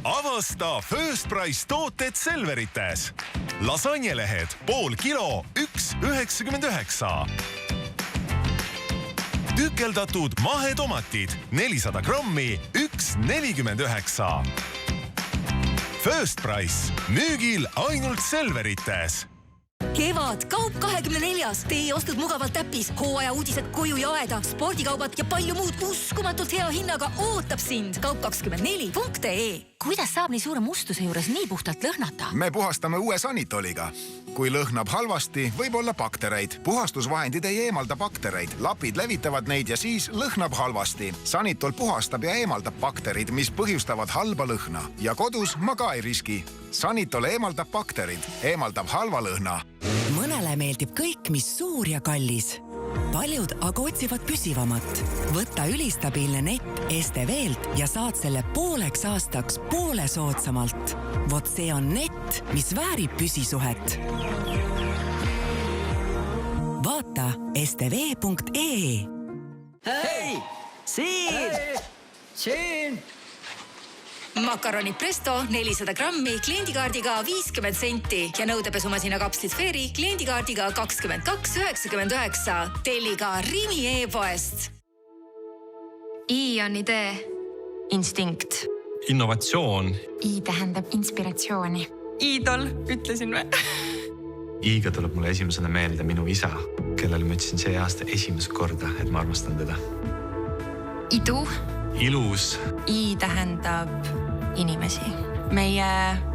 Avasta First Price tooted Selverites. Lasagnelehed pool kilo 1,99. Tükeldatud mahetomatid 400 grammi 1,49. First Price müügil ainult Selverites. Kevad, Kaup 24. Teie ostud mugavalt täppis, hooaja uudised koju ja aeda, spordikaubad ja palju muud uskumatult hea hinnaga ootab sind. Kaup24.ee. Kuidas saab nii suure mustuse juures nii puhtalt lõhnata? Me puhastame uue Sanitoliga. Kui lõhnab halvasti, võib olla baktereid. Puhastusvahendid ei eemalda baktereid. Lapid levitavad neid ja siis lõhnab halvasti. Sanitol puhastab ja eemaldab bakterid, mis põhjustavad halba lõhna. Ja kodus ma ka ei riski. Sanitol eemaldab bakterid, eemaldab halva lõhna. Mõnele meeldib kõik, mis suur ja kallis. Paljud aga otsivad püsivamat. Võtta ülistabiilne net STV-lt ja saad selle pooleks aastaks poole soodsamalt. Vot see on net, mis väärib püsisuhet. Vaata stv.ee. Hei! Siin! Makaronid Presto 400 grammi kliendikaardiga 50 senti ja nõudepesumasina kapslid Fairy kliendikaardiga 22,99. Telliga Rimi e-poest. I on idee. Instinkt. Innovatsioon. I tähendab inspiratsiooni. Iidol, ütlesin või? I-ga tuleb mulle esimesena meelde minu isa, kellele ma ütlesin see aasta esimest korda, et ma armastan teda. Idu. Ilus. I tähendab inimesi. Meie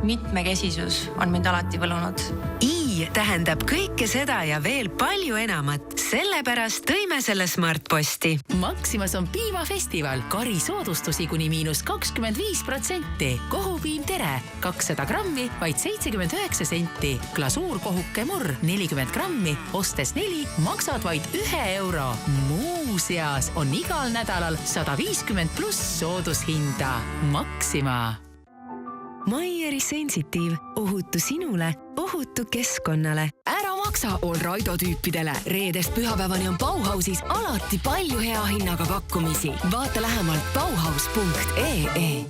mitmekesisus on mind alati võlunud. I tähendab kõike seda ja veel palju enamat. Sellepärast tõime selle Smartposti. Maximas on piimafestival. Kari soodustusi kuni -25%. Kohupiim Tere 200 grammi, vaid 79 senti. Glasuurkohuke Murr 40 grammi, ostes 4, maksad vaid 1 euro. Muuseas on igal nädalal 150+ soodushinda. Maxima. Maieri Sensitive. Ohutu sinule, ohutu keskkonnale. Ära maksa Allraido tüüpidele. Reedest pühapäevani on Bauhausis alati palju hea hinnaga pakkumisi. Vaata lähemalt bauhaus.ee.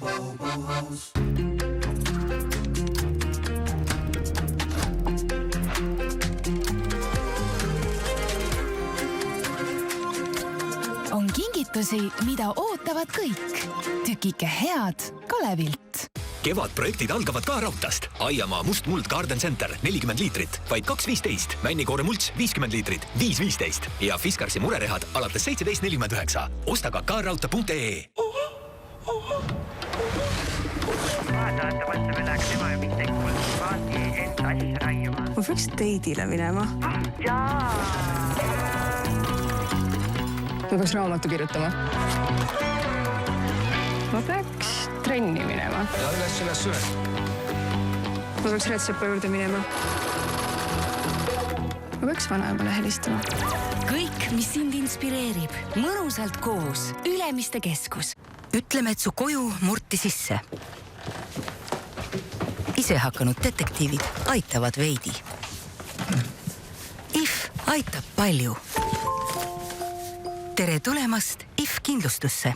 On kingitusi, mida ootavad kõik. Tükike head Kalevilt. Kevadprojektid algavad ka raudtast. Aiamaa Must-Muld Garden Center 40 liitrit, vaid 2,15. Männikoore mults 50 liitrit, 5,15. Ja Fiskarsi murerehad alates 17,49. Osta ka raudta.ee. Ma peaks teidile minema. Ma peaks raamatu kirjutama. Ma peaks trenni minema. Ja üles. Ma peaks Retsepa juurde minema. Ma peaks vanaemale helistama. Kõik, mis sind inspireerib. Mõnusalt koos. Ülemiste keskus. Ütleme, et su koju murti sisse. Ise hakanud detektiivid aitavad veidi. IF aitab palju. Tere tulemast IF kindlustusse.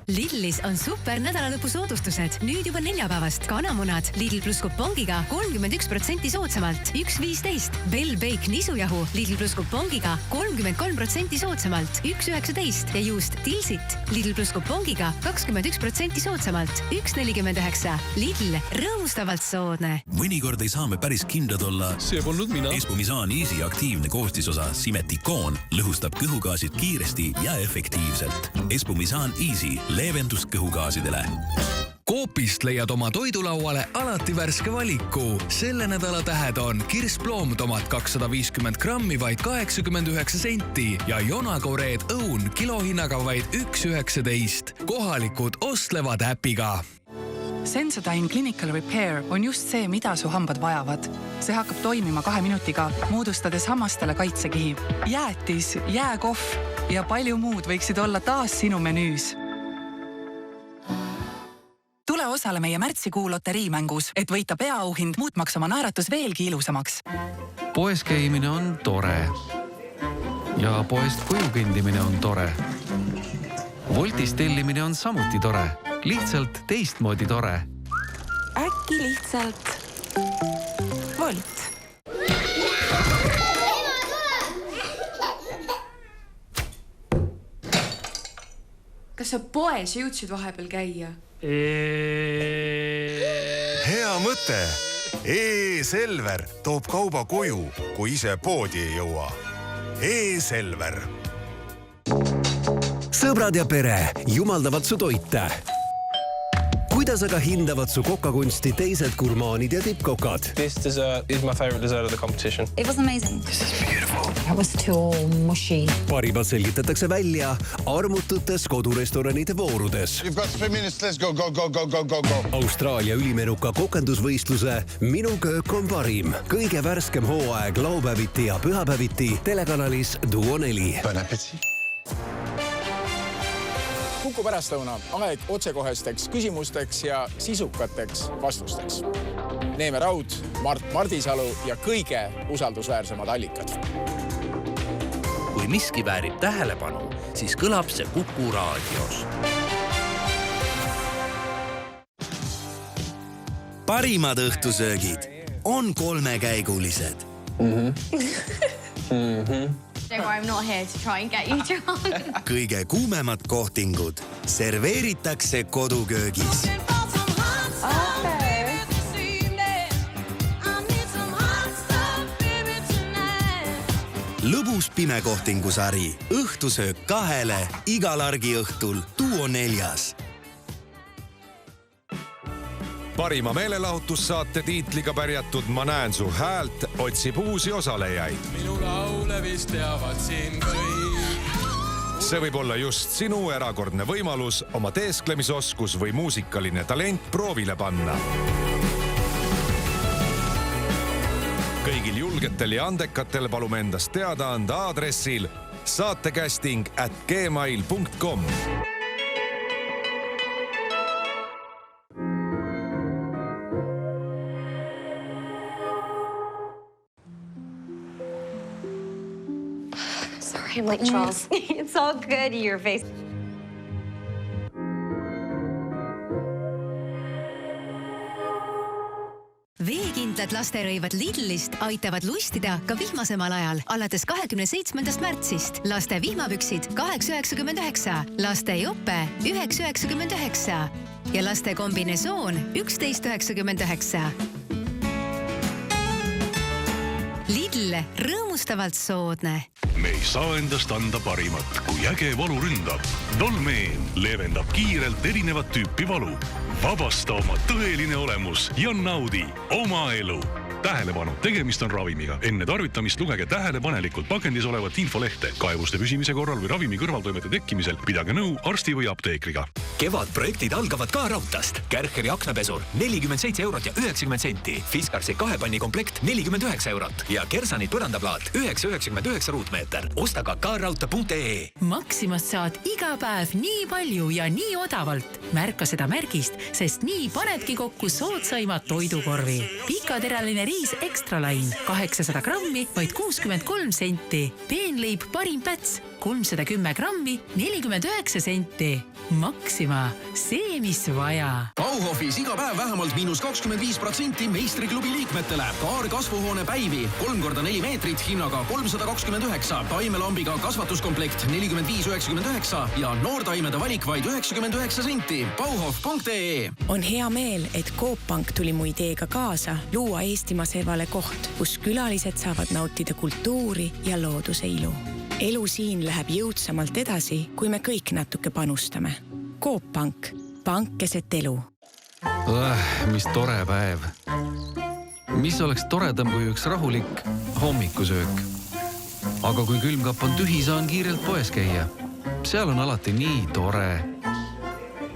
Lidlis on super nädalalõpu soodustused. Nüüd juba neljapäevast kanamunad Lidl plus kupongiga 31% soodsamalt 1,15. Bell Bake nisujahu Lidl plus kupongiga 33% soodsamalt 1,19. Ja juust Tilsit Lidl plus kupongiga 21% soodsamalt 1,49. Lidl, rõõmustavalt soodne. Mõnikord ei saa me päris kindlad olla. See polnud mina. Espumisaan Easy aktiivne koostisosa Simetikoon lõhustab kõhugaasid kiiresti ja efektiivselt. Espumisaan Easy leevendust kõhugaasidele. Coopist leiad oma toidulauale alati värske valiku. Selle nädala tähed on kirsploomtomat 250 grammi vaid 89 senti ja jonakoreed õun kilohinnaga vaid 1,19. Kohalikud ostlevad äpiga. Sensodyne Clinical Repair on just see, mida su hambad vajavad. See hakkab toimima 2 minutiga, moodustades hammastele kaitsekihi. Jäätis, jääkohv ja palju muud võiksid olla taas sinu menüüs. Tule osale meie märtsikuu loteriimängus, et võita peaauhind muutmaks oma naeratus veelgi ilusamaks. Poes käimine on tore, ja poest koju kõndimine on tore. Woltist tellimine on samuti tore, lihtsalt teistmoodi tore. Äkki lihtsalt Wolt. Kas sa poes jõudsid vahepeal käia? Hea mõte! E-Selver toob kauba koju, kui ise poodi ei jõua. E-Selver. Sõbrad ja pere jumaldavad su toite. Kuidas aga hindavad su kokakunsti teised gurmaanid ja tippkokad? This dessert is my favorite dessert of the competition. It was amazing. This is beautiful. It was too mushy. Parimad selgitatakse välja armututes kodurestoranide voorudes. You've got 3 minutes, let's go. Austraalia ülimenuka kokendusvõistluse Minu köök on parim. Kõige värskem hooaeg laupäeviti ja pühapäeviti telekanalis Duo 4. Bon appétit. Kuku pärastlõuna aeg otsekohesteks küsimusteks ja sisukateks vastusteks. Neeme Raud, Mart Mardisalu ja kõige usaldusväärsemad allikad. Kui miski väärib tähelepanu, siis kõlab see Kuku raadios. Parimad õhtusöögid on kolmekäigulised. I'm not here to try and get you drunk. Kõige kuumemad kohtingud serveeritakse koduköögis. Lõbus pimekohtingusari, õhtusöök 2 igal argiõhtul Duo 4. Parima meelelahutussaate tiitliga pärjatud Ma näen su häält otsib uusi osalejaid. Minu laule vist teavad siin kõik. See võib olla just sinu erakordne võimalus oma teesklemisoskus või muusikaline talent proovile panna. Kõigil julgetel ja andekatel palume endast teada anda aadressil saatekästing@gmail.com. I'm like Charles. It's all good, your face. Veekindlad lasterõivad Lidlist aitavad lustida ka vihmasemal ajal. Alates 27. märtsist laste vihmapüksid 8,99, laste jope 9,99 ja laste kombinesoon 11,99. Lidl, rõõmustavalt soodne. Me ei saa endast anda parimat, kui äge valu ründab. Dolmeen leevendab kiirelt erinevat tüüpi valu. Vabasta oma tõeline olemus ja naudi oma elu. Tähelepanu, tegemist on ravimiga. Enne tarvitamist lugege tähelepanelikult pakendis olevat infolehte. Kaebuste püsimise korral või ravimi kõrvaltoimete tekkimisel pidage nõu arsti või apteekriga. Kevadprojektid algavad ka raudtast. Kärcheri aknapesur 47 eurot ja 90 senti. Fiskarsi 2-panni komplekt 49 eurot ja Kersanit põrandaplaat 9,99 ruutmeeter. Osta ka raudta.ee. Maximast saad iga päev nii palju ja nii odavalt. Märka seda märgist, sest nii panedki kokku soodsaimat toidukorvi. Pikateraline riis Extralain 800 grammi, vaid 63 senti. Peenleib parim päts 310 grammi, 49 senti. Maxima, see mis vaja. Bauhofis iga päev vähemalt -25% meistriklubi liikmetele. Paar kasvuhoone päivi, 3x4 meetrit hinnaga 329, taimelambiga kasvatuskomplekt 45,99 ja noortaimede valik vaid 99 senti. Bauhof.ee. On hea meel, et Coop Pank tuli mu ideega kaasa luua Eestimaa servale koht, kus külalised saavad nautida kultuuri ja looduse ilu. Elu siin läheb jõudsamalt edasi, kui me kõik natuke panustame. Coop Pank. Pank keset elu. Mis tore päev. Mis oleks toredam kui üks rahulik hommikusöök. Aga kui külmkapp on tühi, saan kiirelt poes käia. Seal on alati nii tore.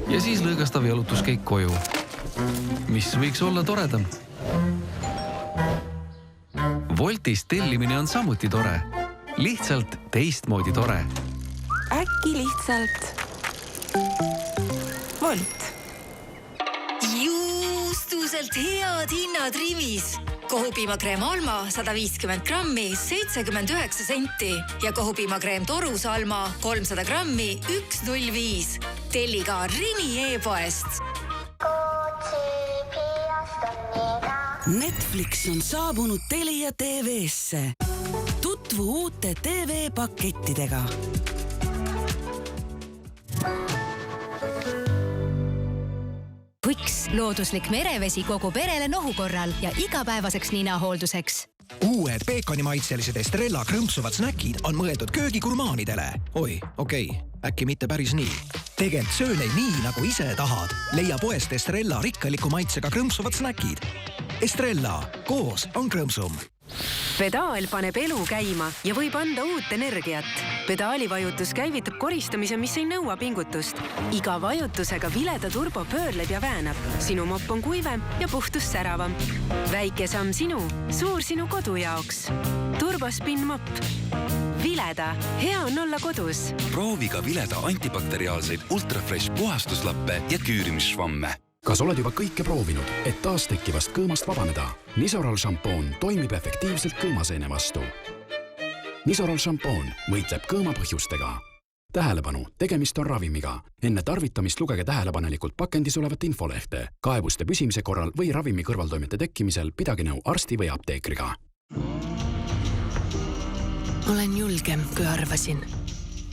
Ja siis lõõgastav jalutuskäik koju. Mis võiks olla toredam? Woltist tellimine on samuti tore. Lihtsalt teistmoodi tore. Äkki lihtsalt Wolt. Juustuselt head hinnad Rimis. Kohupiimakreem Alma 150 grammi 79 senti ja kohupiimakreem Torus Alma 300 grammi 1,05. Telli ka Rimi e-poest. Netflix on saabunud Telia TV-sse. Tutvu uute TV-pakettidega. Quix, looduslik merevesi kogu perele nohu korral ja igapäevaseks ninahoolduseks. Uued peekonimaitselised Estrella krõmpsuvad snäkid on mõeldud köögigurmaanidele. Oi, okei, äkki mitte päris nii. Tegelt söö neid nii, nagu ise tahad. Leia poest Estrella rikkaliku maitsega krõmpsuvad snäkid. Estrella, koos on krõmpsum. Pedaal paneb elu käima ja võib anda uut energiat. Pedaalivajutus käivitab koristamise, mis ei nõua pingutust. Iga vajutusega vileda turbo pöörleb ja väänab. Sinu mopp on kuivem ja puhtus säravam. Väike samm sinu, suur sinu kodu jaoks. Turbospin mopp. Vileda, hea on olla kodus. Proovi ka Vileda antibakteriaalseid ultrafresh puhastuslappe ja küürimisšvamme. Kas oled juba kõike proovinud, et taas tekkivast kõõmast vabaneda? Nisoral šampoon toimib efektiivselt kõõmaseene vastu. Nisoral šampoon võitleb kõõma põhjustega. Tähelepanu, tegemist on ravimiga. Enne tarvitamist lugege tähelepanelikult pakendis olevat infolehte. Kaebuste püsimise korral või ravimi kõrvaltoimete tekkimisel pidage nõu arsti või apteekriga. Olen julgem, kui arvasin.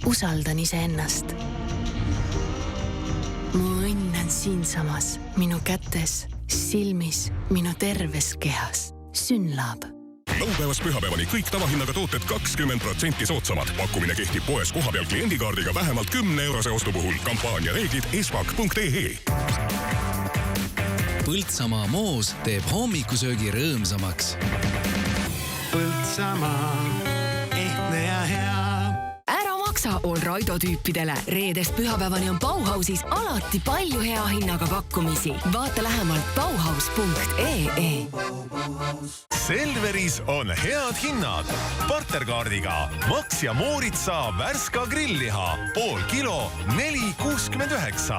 Usaldan iseennast. Mu õnn on siinsamas, minu kätes, silmis, minu terves kehas. Synlab. Laupäevast pühapäevani kõik tavahinnaga tooted 20% soodsamad. Pakkumine kehtib poes kohapeal kliendikaardiga vähemalt 10 eurose ostu puhul. Kampaania reeglid espak.ee. Põltsamaa moos teeb hommikusöögi rõõmsamaks. Põltsamaa, ehtne ja hea. All Raido tüüpidele. Reedest pühapäevani on Bauhausis alati palju hea hinnaga pakkumisi. Vaata lähemalt bauhaus.ee. Selveris on head hinnad. Partnerkaardiga Max ja Mooritsa värska grillliha pool kilo 4,69.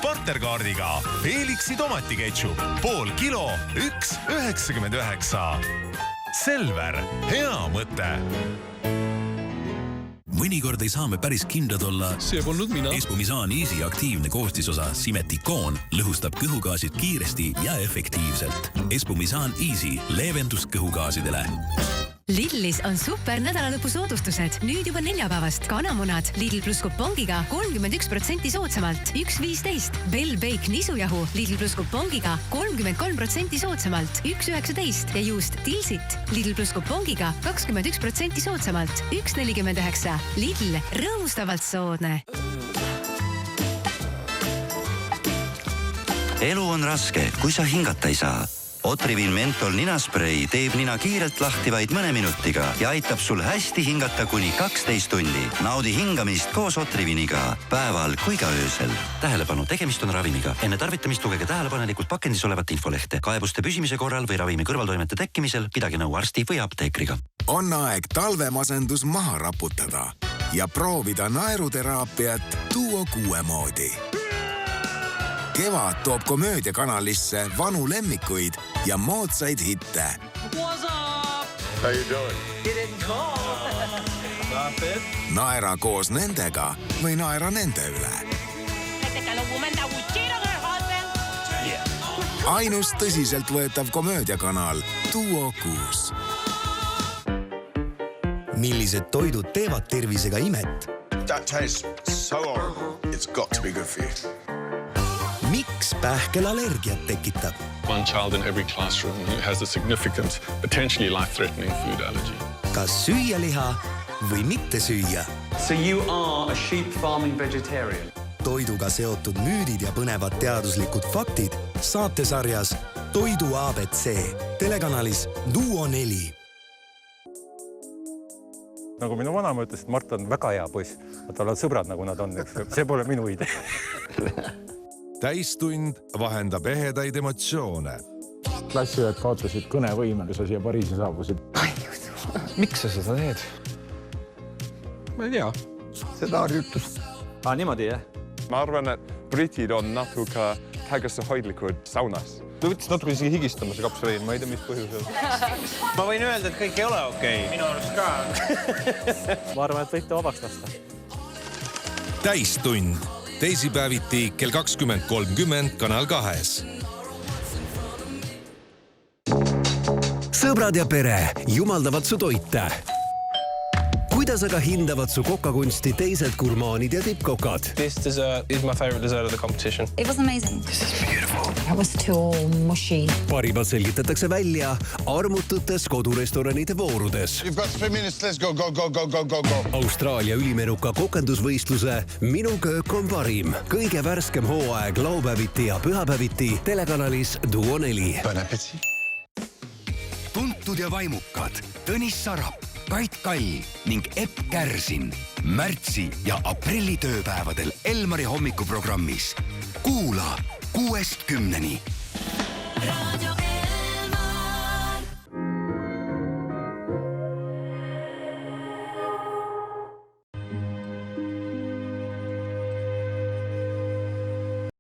Partnerkaardiga Felixi tomatiketšup pool kilo 1,99. Selver, hea mõte. Mõnikord ei saa me päris kindlad olla. See polnud mina. Espumisaan Easy aktiivne koostisosa Simetikoon lõhustab kõhugaasid kiiresti ja efektiivselt. Espumisaan Easy, leevendust kõhugaasidele. Lidlis on super nädalalõpu soodustused. Nüüd juba neljapäevast kanamunad Lidl plus kupongiga 31% soodsamalt 1,15. Bell Bake nisujahu Lidl plus kupongiga 33% soodsamalt 1,19 ja juust Tilsit Lidl plus kupongiga 21% soodsamalt 1,49. Lidl, rõõmustavalt soodne. Elu on raske, kui sa hingata ei saa. Otrivin Mentol ninasprei teeb nina kiirelt lahti vaid mõne minutiga ja aitab sul hästi hingata kuni 12 tundi. Naudi hingamist koos Otriviniga päeval kui ka öösel. Tähelepanu, tegemist on ravimiga. Enne tarvitamist lugege tähelepanelikult pakendis olevat infolehte. Kaebuste püsimise korral või ravimi kõrvaltoimete tekkimisel pidage nõu arsti või apteekriga. On aeg talvemasendus maha raputada ja proovida naeruteraapiat Duo 6 moodi. Kevad toob komöödiakanalisse vanu lemmikuid ja moodsaid hitte. What's up? How you doing? You didn't call. Stop it. Naera koos nendega või naera nende üle. Ainus tõsiselt võetav komöödiakanal Duo 6. Millised toidud teevad tervisega imet? That tastes so horrible. It's got to be good for you. Miks pähkel allergiat tekitab? One child in every classroom who has a significant, potentially life-threatening food allergy. Kas süüa liha või mitte süüa? So you are a sheep farming vegetarian. Toiduga seotud müüdid ja põnevad teaduslikud faktid saatesarjas Toidu ABC telekanalis Duo 4. Nagu minu vanaema ütles, et Mart on väga hea poiss. Tal on sõbrad, nagu nad on. See pole minu idee. Täistund vahendab ehedaid emotsioone. Klassiõed kaotasid kõnevõime, kui sa siia Pariisi saabusid. Miks sa seda teed? Ma ei tea. Seda harjutust. Niimoodi, jah? Ma arvan, et britid on natuke tagasihoidlikud saunas. Ta võttis natuke isegi higistama see kapsaliin, ma ei tea, mis põhjusel. Ma võin öelda, et kõik ei ole okei. Minu arust ka. Ma arvan, et võite vabaks lasta. Täistund. Teisipäeviti kell 20.30 Kanal 2. Sõbrad ja pere jumaldavad su toite. Kuidas aga hindavad su kokakunsti teised gurmaanid ja tippkokad? This dessert is my favorite dessert of the competition. It was amazing. This is beautiful. It was too mushy. Parimad selgitatakse välja armututes kodurestoranide voorudes. You've got 3 minutes, let's go. Austraalia ülimenuka kokendusvõistluse Minu köök on parim. Kõige värskem hooaeg laupäeviti ja pühapäeviti telekanalis Duo 4. Bon appétit. Tuntud ja vaimukad Tõnis Sarap, Kait Kall ning Epp Kärsin märtsi ja aprilli tööpäevadel Elmari hommikuprogrammis. Kuula 6-10.